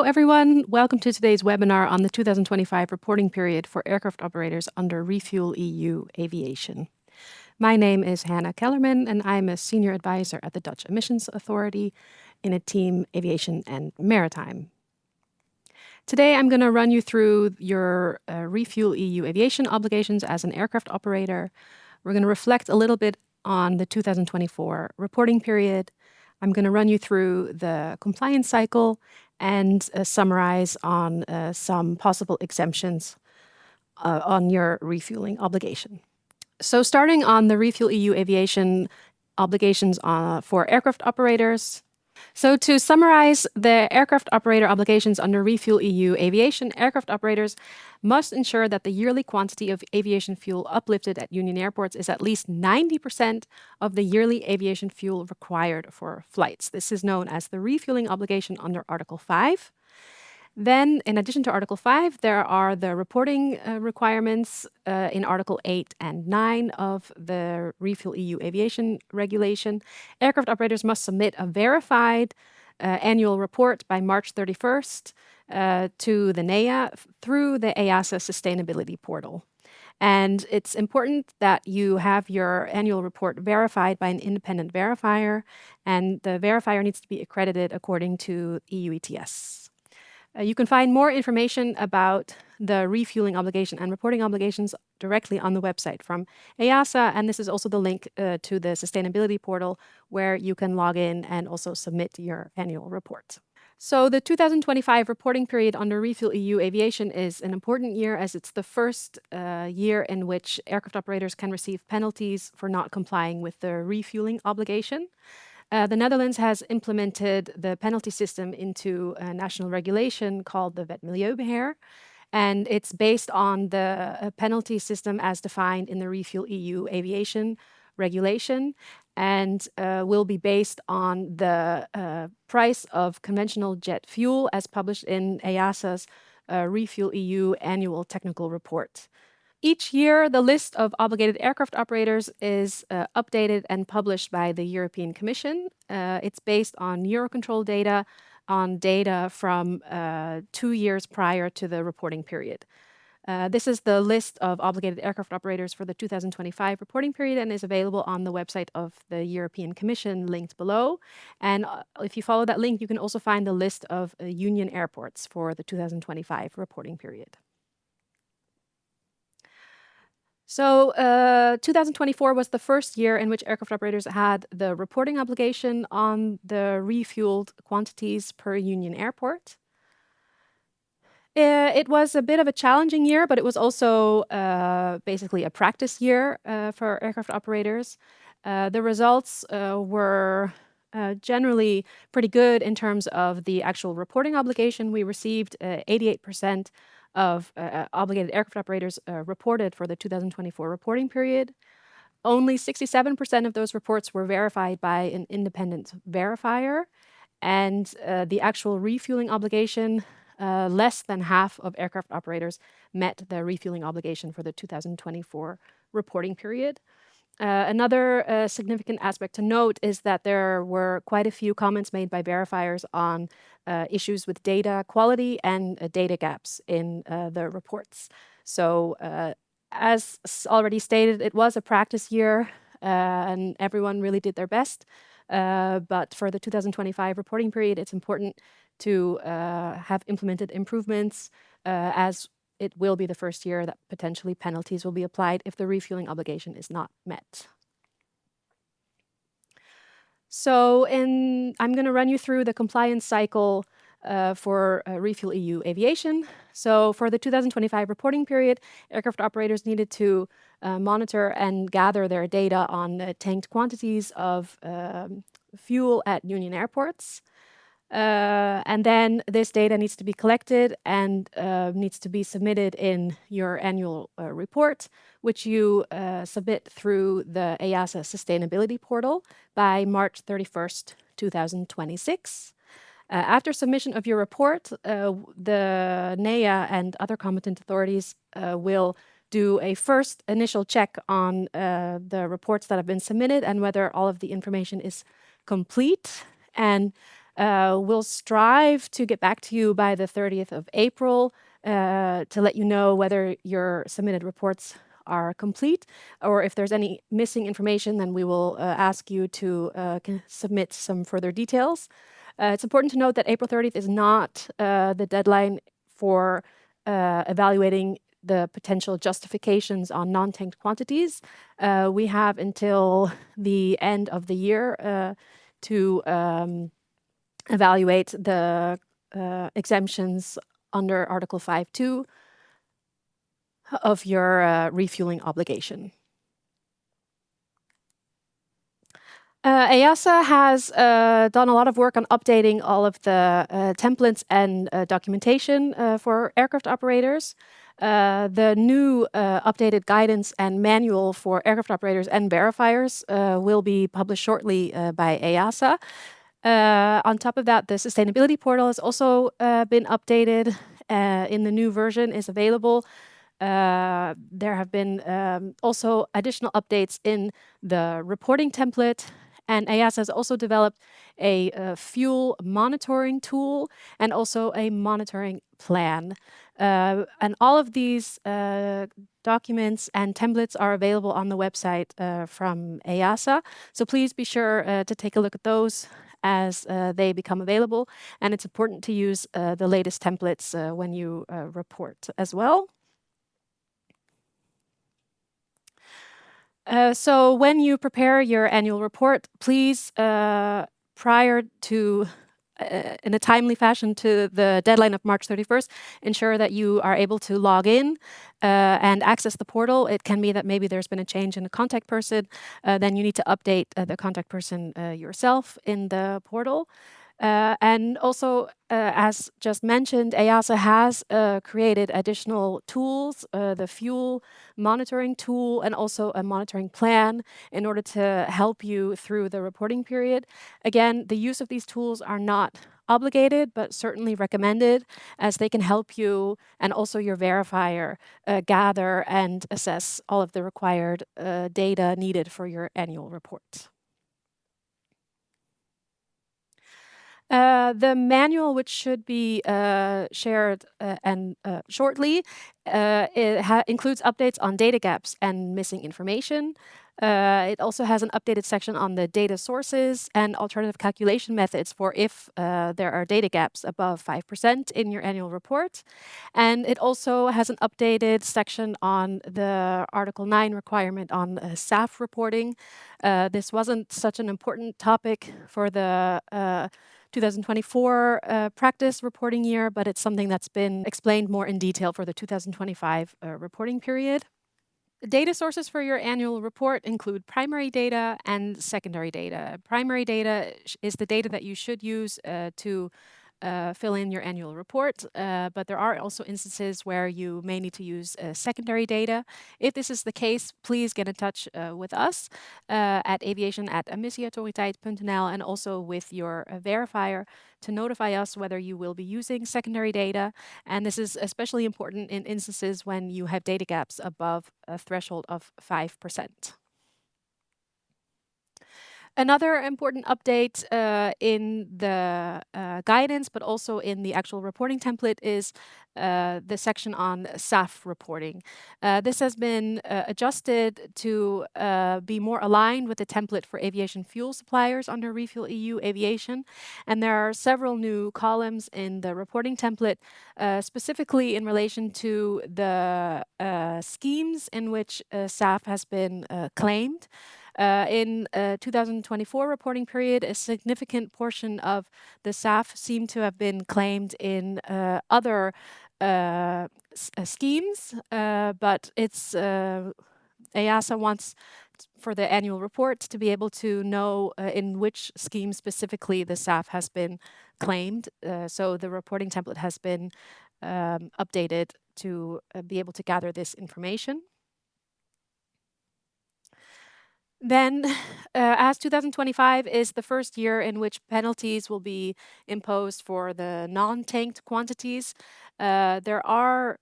everyone. Welcome to today's webinar on the 2025 reporting period for aircraft operators under ReFuelEU Aviation. My name is Hannah Kellermann, and I'm a senior advisor at the Dutch Emissions Authority in a team Aviation and Maritime. Today, I'm going to run you through your ReFuelEU Aviation obligations as an aircraft operator. We're going to reflect a little bit on the 2024 reporting period. I'm going to run you through the compliance cycle and summarize on some possible exemptions on your refueling obligation. So starting on the ReFuelEU Aviation obligations for aircraft operators. So to summarize the aircraft operator obligations under ReFuelEU Aviation, aircraft operators must ensure that the yearly quantity of aviation fuel uplifted at Union airports is at least 90% of the yearly aviation fuel required for flights. This is known as the refueling obligation under Article 5. Then, in addition to Article 5, there are the reporting requirements in Article 8 and 9 of the ReFuelEU Aviation Regulation. Aircraft operators must submit a verified annual report by March 31st to the NEA through the EASA Sustainability Portal. And it's important that you have your annual report verified by an independent verifier, and the verifier needs to be accredited according to EU ETS. You can find more information about the refueling obligation and reporting obligations directly on the website from EASA, and this is also the link to the sustainability portal where you can log in and also submit your annual report. So the 2025 reporting period under ReFuelEU Aviation is an important year as it's the first year in which aircraft operators can receive penalties for not complying with the refueling obligation. The Netherlands has implemented the penalty system into a national regulation called the Wet Milieubeheer, and it's based on the penalty system as defined in the ReFuelEU Aviation regulation, and will be based on the price of conventional jet fuel as published in EASA's ReFuelEU Annual Technical Report. Each year, the list of obligated aircraft operators is updated and published by the European Commission. It's based on Eurocontrol data, on data from 2 years prior to the reporting period. This is the list of obligated aircraft operators for the 2025 reporting period and is available on the website of the European Commission linked below. And if you follow that link, you can also find the list of Union airports for the 2025 reporting period. So 2024 was the first year in which aircraft operators had the reporting obligation on the refueled quantities per Union airport. It was a bit of a challenging year, but it was also basically a practice year for aircraft operators. The results were generally pretty good in terms of the actual reporting obligation. We received 88% of obligated aircraft operators reported for the 2024 reporting period. Only 67% of those reports were verified by an independent verifier, and the actual refueling obligation, less than half of aircraft operators met the refueling obligation for the 2024 reporting period. Another significant aspect to note is that there were quite a few comments made by verifiers on issues with data quality and data gaps in the reports. So as already stated, it was a practice year and everyone really did their best. But for the 2025 reporting period, it's important to have implemented improvements as it will be the first year that potentially penalties will be applied if the refueling obligation is not met. So I'm going to run you through the compliance cycle for ReFuelEU Aviation. So for the 2025 reporting period, aircraft operators needed to monitor and gather their data on tanked quantities of fuel at Union airports. And then this data needs to be collected and needs to be submitted in your annual report, which you submit through the EASA Sustainability Portal by March 31st, 2026. After submission of your report, the NEA and other competent authorities will do a first initial check on the reports that have been submitted and whether all of the information is complete. And We'll strive to get back to you by the 30th of April to let you know whether your submitted reports are complete, or if there's any missing information, then we will ask you to submit some further details. It's important to note that April 30th is not the deadline for evaluating the potential justifications on non-tanked quantities. We have until the end of the year to evaluate the exemptions under Article 5.2 of your refueling obligation. EASA has done a lot of work on updating all of the templates and documentation for aircraft operators. The new updated guidance and manual for aircraft operators and verifiers will be published shortly by EASA. On top of that, the sustainability portal has also been updated. In the new version is available. There have been also additional updates in the reporting template, and EASA has also developed a fuel monitoring tool and also a monitoring plan. And all of these documents and templates are available on the website from EASA. So please be sure to take a look at those as they become available. And it's important to use the latest templates when you report as well. So when you prepare your annual report, please, prior to, in a timely fashion to the deadline of March 31st, ensure that you are able to log in and access the portal. It can be that maybe there's been a change in the contact person. Then you need to update the contact person yourself in the portal. And also, as just mentioned, EASA has created additional tools, the fuel monitoring tool and also a monitoring plan in order to help you through the reporting period. Again, the use of these tools are not obligated, but certainly recommended, as they can help you and also your verifier gather and assess all of the required data needed for your annual report. The manual, which should be shared and shortly, includes updates on data gaps and missing information. It also has an updated section on the data sources and alternative calculation methods for if there are data gaps above 5% in your annual report. And it also has an updated section on the Article 9 requirement on SAF reporting. This wasn't such an important topic for the 2024 practice reporting year, but it's something that's been explained more in detail for the 2025 reporting period. Data sources for your annual report include primary data and secondary data. Primary data is the data that you should use to fill in your annual report, but there are also instances where you may need to use secondary data. If this is the case, please get in touch with us at aviation@emissieautoriteit.nl and also with your verifier to notify us whether you will be using secondary data. And this is especially important in instances when you have data gaps above a threshold of 5%. Another important update in the guidance, but also in the actual reporting template, is the section on SAF reporting. This has been adjusted to be more aligned with the template for aviation fuel suppliers under ReFuelEU Aviation. And there are several new columns in the reporting template, specifically in relation to the schemes in which SAF has been claimed. In 2024 reporting period, a significant portion of the SAF seemed to have been claimed in other schemes, but it's EASA wants for the annual report to be able to know in which scheme specifically the SAF has been claimed. So the reporting template has been updated to be able to gather this information. Then, as 2025 is the first year in which penalties will be imposed for the non-tanked quantities, there are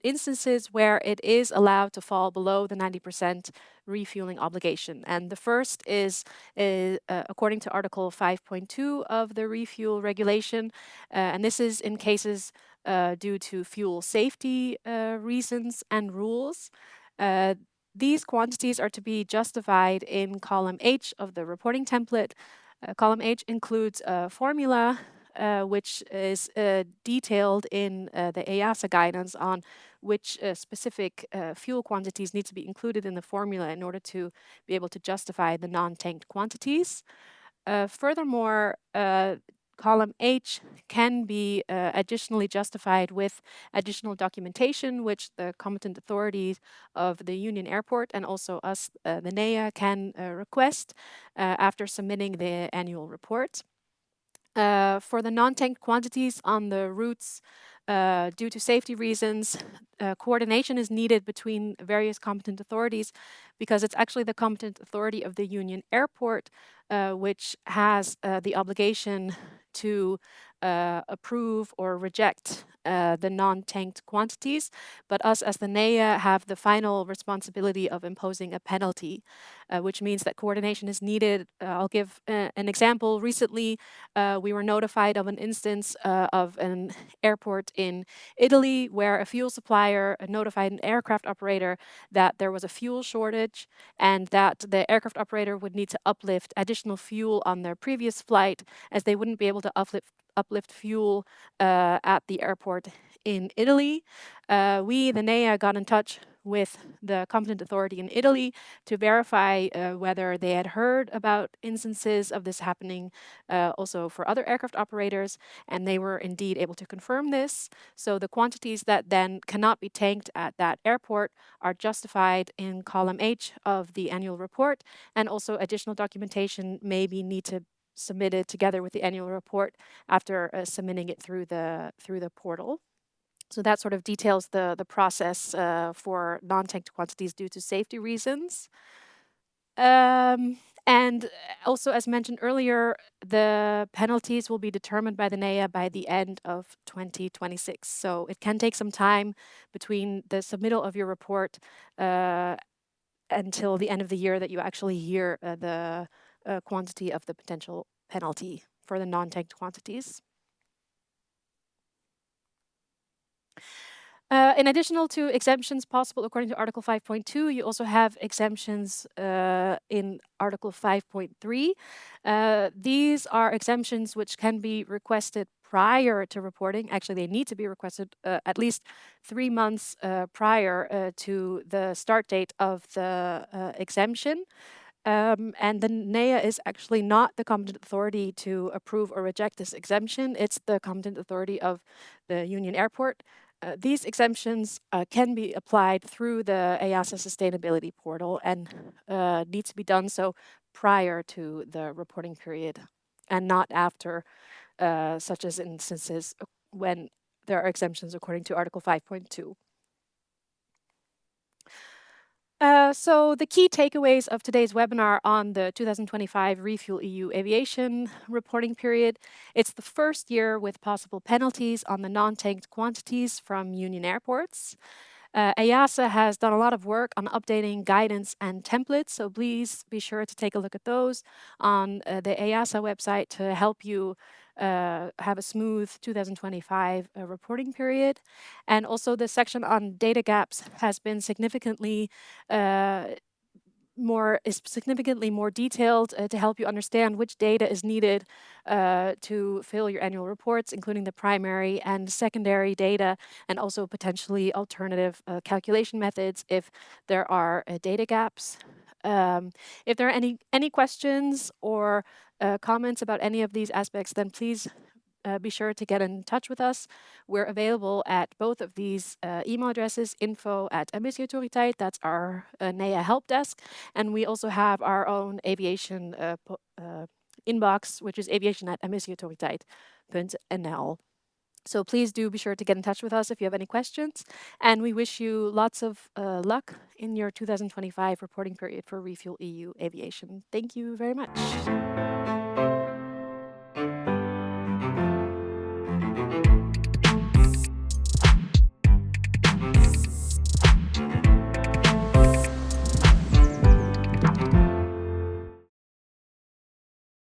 instances where it is allowed to fall below the 90% refueling obligation. And the first is according to Article 5.2 of the Refuel Regulation, and this is in cases due to fuel safety reasons and rules. These quantities are to be justified in column H of the reporting template. Column H includes a formula which is detailed in the EASA guidance on which specific fuel quantities need to be included in the formula in order to be able to justify the non-tanked quantities. Furthermore, column H can be additionally justified with additional documentation, which the competent authorities of the Union Airport and also us, the NEA, can request after submitting the annual report. For the non-tanked quantities on the routes, due to safety reasons, coordination is needed between various competent authorities because it's actually the competent authority of the Union Airport which has the obligation to approve or reject the non-tanked quantities, but us as the NEA have the final responsibility of imposing a penalty, which means that coordination is needed. I'll give an example. Recently, we were notified of an instance of an airport in Italy where a fuel supplier notified an aircraft operator that there was a fuel shortage and that the aircraft operator would need to uplift additional fuel on their previous flight, as they wouldn't be able to uplift fuel at the airport in Italy. We, the NEA, got in touch with the competent authority in Italy to verify whether they had heard about instances of this happening also for other aircraft operators, and they were indeed able to confirm this. So the quantities that then cannot be tanked at that airport are justified in column H of the annual report, and also additional documentation may be need to submitted together with the annual report after submitting it through the portal. So that sort of details the process for non-tanked quantities due to safety reasons. And also, as mentioned earlier, the penalties will be determined by the NEA by the end of 2026. So it can take some time between the submittal of your report until the end of the year that you actually hear the quantity of the potential penalty for the non-tanked quantities. In addition to exemptions possible according to Article 5.2, you also have exemptions in Article 5.3. These are exemptions which can be requested prior to reporting. Actually, they need to be requested at least 3 months prior to the start date of the exemption. And the NEA is actually not the competent authority to approve or reject this exemption. It's the competent authority of the Union Airport. These exemptions can be applied through the EASA sustainability portal and need to be done so prior to the reporting period and not after, such as instances when there are exemptions according to Article 5.2. So the key takeaways of today's webinar on the 2025 ReFuelEU Aviation reporting period. It's the first year with possible penalties on the non-tanked quantities from Union Airports. EASA has done a lot of work on updating guidance and templates, so please be sure to take a look at those on the EASA website to help you have a smooth 2025 reporting period. And also the section on data gaps has been significantly more detailed to help you understand which data is needed to fill your annual reports, including the primary and secondary data, and also potentially alternative calculation methods if there are data gaps. If there are any questions or comments about any of these aspects, then please be sure to get in touch with us. We're available at both of these email addresses, info@emissieautoriteit, that's our NEA help desk, and we also have our own aviation inbox, which is aviation@emissieautoriteit.nl. So please do be sure to get in touch with us if you have any questions, and we wish you lots of luck in your 2025 reporting period for ReFuelEU Aviation. Thank you very much.